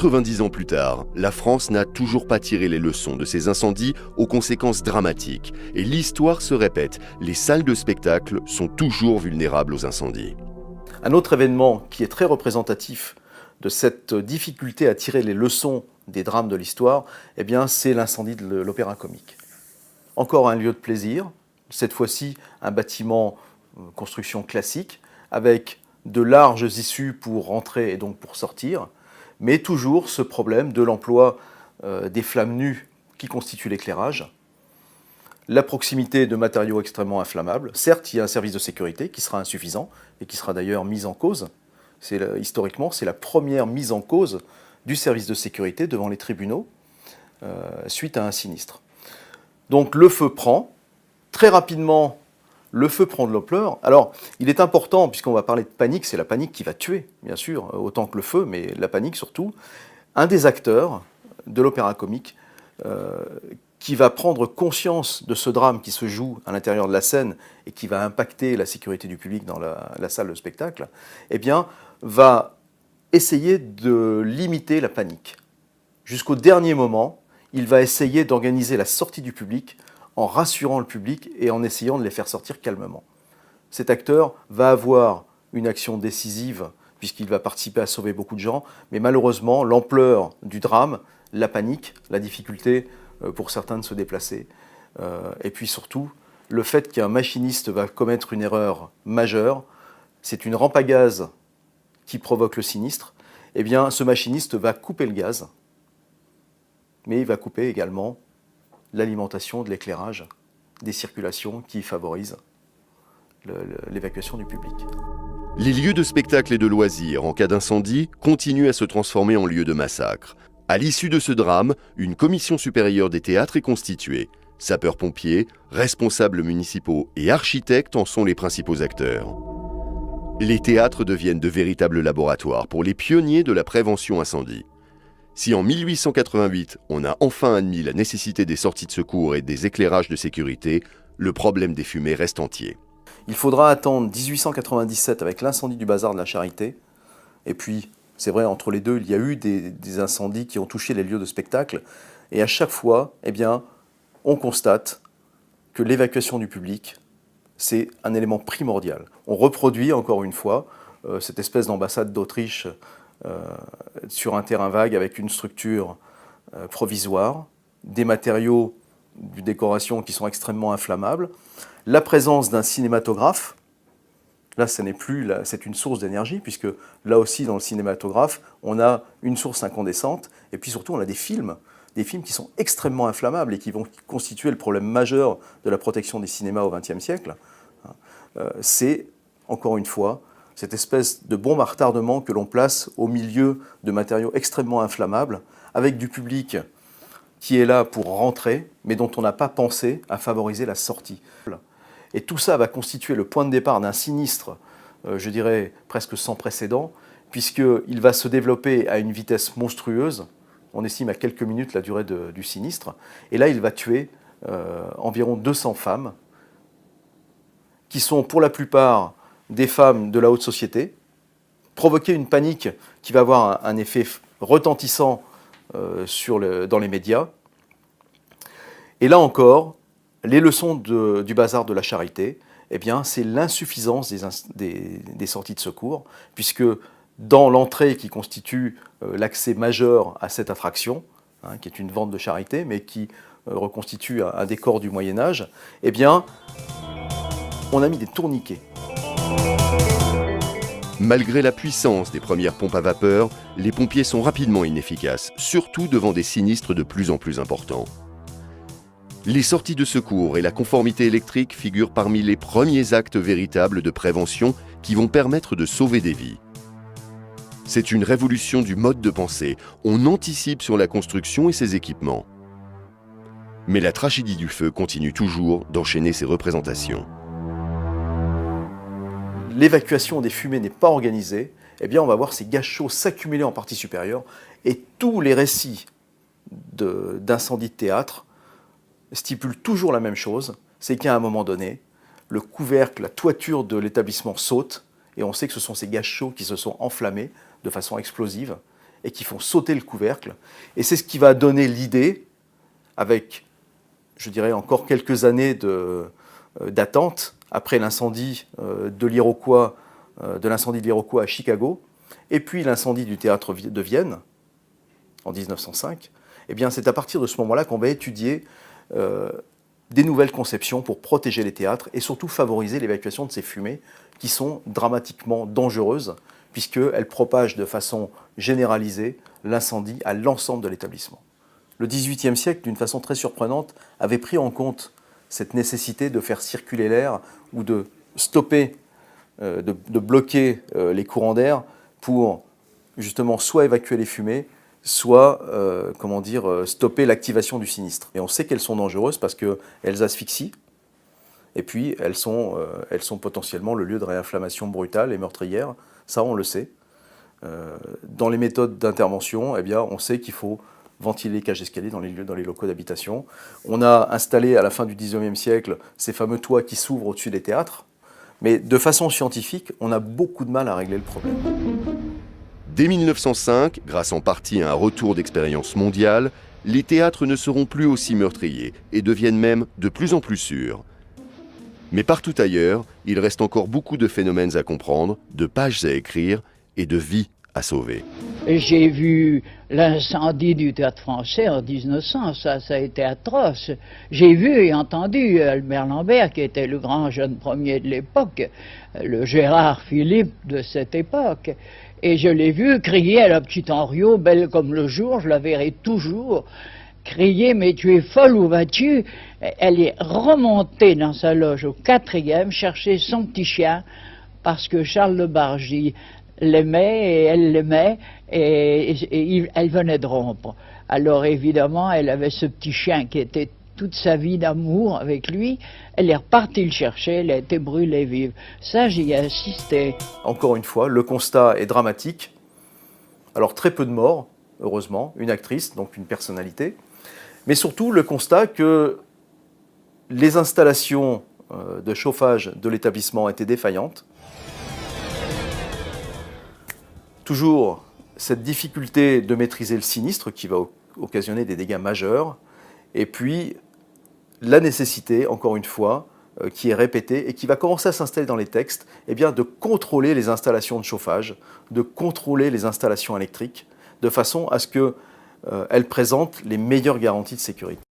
90 ans plus tard, la France n'a toujours pas tiré les leçons de ces incendies aux conséquences dramatiques. Et l'histoire se répète, les salles de spectacle sont toujours vulnérables aux incendies. Un autre événement qui est très représentatif de cette difficulté à tirer les leçons des drames de l'histoire, eh bien, c'est l'incendie de l'Opéra Comique. Encore un lieu de plaisir, cette fois-ci un bâtiment construction classique, avec de larges issues pour rentrer et donc pour sortir, mais toujours ce problème de l'emploi des flammes nues qui constituent l'éclairage, la proximité de matériaux extrêmement inflammables. Certes, il y a un service de sécurité qui sera insuffisant et qui sera d'ailleurs mis en cause. Historiquement, c'est la première mise en cause du service de sécurité devant les tribunaux suite à un sinistre. Donc le feu prend. Très rapidement, le feu prend de l'ampleur. Alors, il est important, puisqu'on va parler de panique, c'est la panique qui va tuer, bien sûr, autant que le feu, mais la panique surtout. Un des acteurs de l'Opéra Comique qui va prendre conscience de ce drame qui se joue à l'intérieur de la scène et qui va impacter la sécurité du public dans la salle de spectacle, eh bien, va essayer de limiter la panique. Jusqu'au dernier moment, il va essayer d'organiser la sortie du public en rassurant le public et en essayant de les faire sortir calmement. Cet acteur va avoir une action décisive puisqu'il va participer à sauver beaucoup de gens, mais malheureusement, l'ampleur du drame, la panique, la difficulté pour certains de se déplacer, et puis surtout, le fait qu'un machiniste va commettre une erreur majeure, c'est une rampe à gaz qui provoque le sinistre, eh bien, ce machiniste va couper le gaz, mais il va couper également l'alimentation de l'éclairage, des circulations qui favorisent l'évacuation du public. Les lieux de spectacle et de loisirs, en cas d'incendie, continuent à se transformer en lieux de massacre. À l'issue de ce drame, une commission supérieure des théâtres est constituée. Sapeurs-pompiers, responsables municipaux et architectes en sont les principaux acteurs. Les théâtres deviennent de véritables laboratoires pour les pionniers de la prévention incendie. Si en 1888, on a enfin admis la nécessité des sorties de secours et des éclairages de sécurité, le problème des fumées reste entier. Il faudra attendre 1897 avec l'incendie du bazar de la Charité. Et puis, c'est vrai, entre les deux, il y a eu des incendies qui ont touché les lieux de spectacle. Et à chaque fois, eh bien, on constate que l'évacuation du public, c'est un élément primordial. On reproduit, encore une fois, cette espèce d'ambassade d'Autriche sur un terrain vague avec une structure provisoire, des matériaux de décoration qui sont extrêmement inflammables, la présence d'un cinématographe. Là, c'est une source d'énergie, puisque là aussi, dans le cinématographe, on a une source incandescente, et puis surtout, on a des films qui sont extrêmement inflammables et qui vont constituer le problème majeur de la protection des cinémas au XXe siècle. C'est, encore une fois, cette espèce de bombe à retardement que l'on place au milieu de matériaux extrêmement inflammables, avec du public qui est là pour rentrer, mais dont on n'a pas pensé à favoriser la sortie. Et tout ça va constituer le point de départ d'un sinistre, je dirais presque sans précédent, puisqu'il va se développer à une vitesse monstrueuse. On estime à quelques minutes la durée du sinistre. Et là, il va tuer environ 200 femmes, qui sont pour la plupart des femmes de la haute société, provoquer une panique qui va avoir un effet retentissant dans les médias. Et là encore, les leçons du bazar de la Charité, eh bien, c'est l'insuffisance des sorties de secours, puisque dans l'entrée qui constitue l'accès majeur à cette attraction, qui est une vente de charité, mais qui reconstitue un décor du Moyen-Âge, eh bien, on a mis des tourniquets. Malgré la puissance des premières pompes à vapeur, les pompiers sont rapidement inefficaces, surtout devant des sinistres de plus en plus importants. Les sorties de secours et la conformité électrique figurent parmi les premiers actes véritables de prévention qui vont permettre de sauver des vies. C'est une révolution du mode de pensée. On anticipe sur la construction et ses équipements. Mais la tragédie du feu continue toujours d'enchaîner ses représentations. L'évacuation des fumées n'est pas organisée, eh bien on va voir ces gaz chauds s'accumuler en partie supérieure et tous les récits d'incendies de théâtre stipulent toujours la même chose, c'est qu'à un moment donné, le couvercle, la toiture de l'établissement saute et on sait que ce sont ces gaz chauds qui se sont enflammés de façon explosive et qui font sauter le couvercle. Et c'est ce qui va donner l'idée, avec, je dirais, encore quelques années d'attente, après l'incendie de l'Iroquois à Chicago, et puis l'incendie du théâtre de Vienne, en 1905, eh bien c'est à partir de ce moment-là qu'on va étudier des nouvelles conceptions pour protéger les théâtres et surtout favoriser l'évacuation de ces fumées qui sont dramatiquement dangereuses puisqu'elles propagent de façon généralisée l'incendie à l'ensemble de l'établissement. Le XVIIIe siècle, d'une façon très surprenante, avait pris en compte cette nécessité de faire circuler l'air ou de stopper, de bloquer les courants d'air pour justement soit évacuer les fumées, soit stopper l'activation du sinistre. Et on sait qu'elles sont dangereuses parce qu'elles asphyxient, et puis elles sont potentiellement le lieu de réinflammation brutale et meurtrière. Ça, on le sait. Dans les méthodes d'intervention, eh bien, on sait qu'il faut ventiler les cages d'escalier dans les locaux d'habitation. On a installé à la fin du XIXe siècle ces fameux toits qui s'ouvrent au-dessus des théâtres. Mais de façon scientifique, on a beaucoup de mal à régler le problème. Dès 1905, grâce en partie à un retour d'expérience mondiale, les théâtres ne seront plus aussi meurtriers et deviennent même de plus en plus sûrs. Mais partout ailleurs, il reste encore beaucoup de phénomènes à comprendre, de pages à écrire et de vies à sauver. J'ai vu l'incendie du Théâtre Français en 1900, ça a été atroce. J'ai vu et entendu Albert Lambert, qui était le grand jeune premier de l'époque, le Gérard Philippe de cette époque. Et je l'ai vu crier à la petite Henriot, belle comme le jour, je la verrai toujours, crier « Mais tu es folle, où vas-tu » Elle est remontée dans sa loge au 4e, chercher son petit chien, parce que Charles Le Bargy l'aimait et elle l'aimait, et elle venait de rompre. Alors évidemment, elle avait ce petit chien qui était toute sa vie d'amour avec lui, elle est repartie le chercher, elle a été brûlée vive. Ça, j'y ai assisté. Encore une fois, le constat est dramatique. Alors très peu de morts, heureusement, une actrice, donc une personnalité, mais surtout le constat que les installations de chauffage de l'établissement étaient défaillantes. Toujours cette difficulté de maîtriser le sinistre qui va occasionner des dégâts majeurs, et puis la nécessité, encore une fois, qui est répétée et qui va commencer à s'installer dans les textes, eh bien, de contrôler les installations de chauffage, de contrôler les installations électriques, de façon à ce qu'elles présentent les meilleures garanties de sécurité.